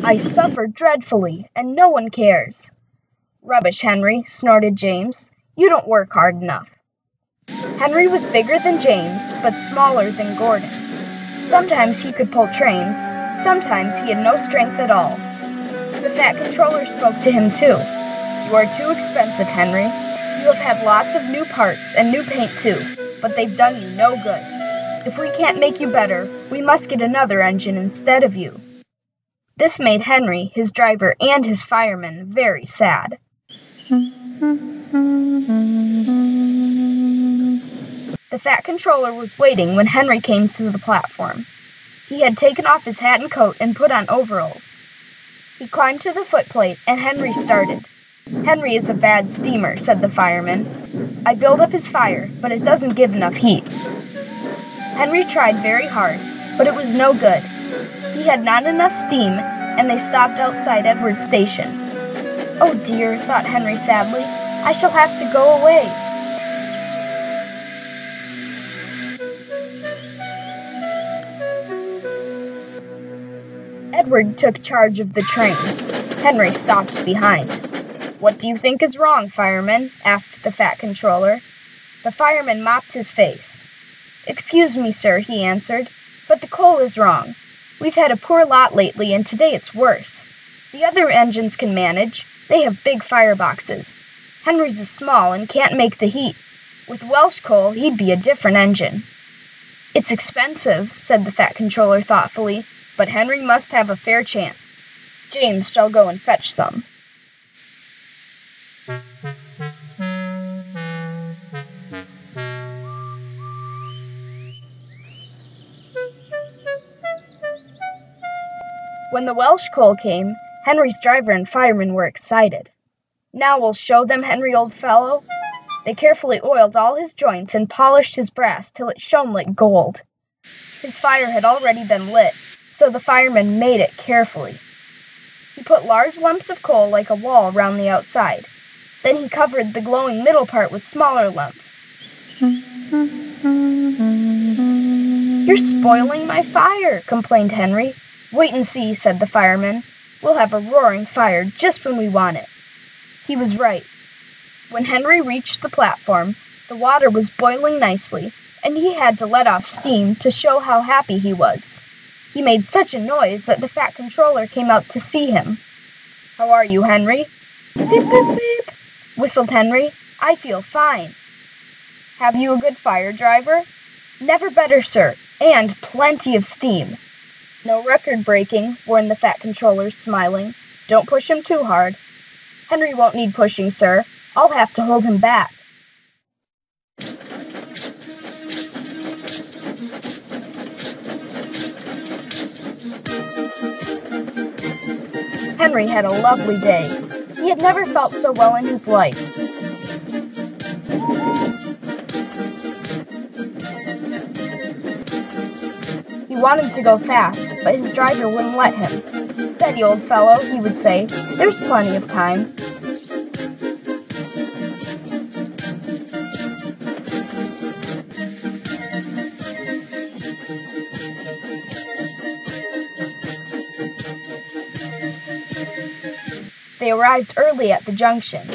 I suffer dreadfully, and no one cares. Rubbish, Henry, snorted James. You don't work hard enough. Henry was bigger than James, but smaller than Gordon. Sometimes he could pull trains, sometimes he had no strength at all. The Fat Controller spoke to him too. You are too expensive, Henry. You have had lots of new parts and new paint too, but they've done you no good. If we can't make you better, we must get another engine instead of you. This made Henry, his driver, and his fireman very sad. The Fat Controller was waiting when Henry came to the platform. He had taken off his hat and coat and put on overalls. He climbed to the footplate, and Henry started. Henry is a bad steamer, said the fireman. I build up his fire, but it doesn't give enough heat. Henry tried very hard, but it was no good. He had not enough steam, and they stopped outside Edward's station. Oh dear, thought Henry sadly, I shall have to go away. Edward took charge of the train. Henry stopped behind. What do you think is wrong, fireman? Asked the Fat Controller. The fireman mopped his face. Excuse me, sir, he answered, but the coal is wrong. We've had a poor lot lately, and today it's worse. The other engines can manage. They have big fireboxes. Henry's is small and can't make the heat. With Welsh coal, he'd be a different engine. It's expensive, said the Fat Controller thoughtfully, but Henry must have a fair chance. James shall go and fetch some. When the Welsh coal came, Henry's driver and fireman were excited. Now we'll show them, Henry, old fellow. They carefully oiled all his joints and polished his brass till it shone like gold. His fire had already been lit, so the fireman made it carefully. He put large lumps of coal like a wall round the outside. Then he covered the glowing middle part with smaller lumps. You're spoiling my fire, complained Henry. Wait and see, said the fireman. We'll have a roaring fire just when we want it. He was right. When Henry reached the platform, the water was boiling nicely, and he had to let off steam to show how happy he was. He made such a noise that the Fat Controller came out to see him. How are you, Henry? Beep, beep, beep, whistled Henry. I feel fine. Have you a good fire, driver? Never better, sir, and plenty of steam. No record breaking, warned the Fat Controller, smiling. Don't push him too hard. Henry won't need pushing, sir. I'll have to hold him back. Henry had a lovely day. He had never felt so well in his life. He wanted to go fast, but his driver wouldn't let him. Steady, old fellow, he would say. There's plenty of time. They arrived early at the junction.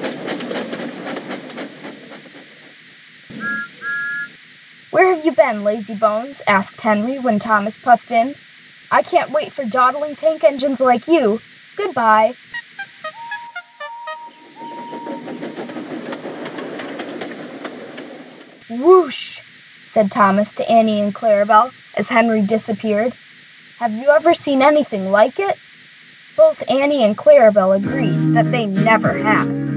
Where have you been, lazy bones? Asked Henry when Thomas puffed in. I can't wait for dawdling tank engines like you. Goodbye. Whoosh, said Thomas to Annie and Clarabelle as Henry disappeared. Have you ever seen anything like it? Both Annie and Clarabelle agreed that they never had.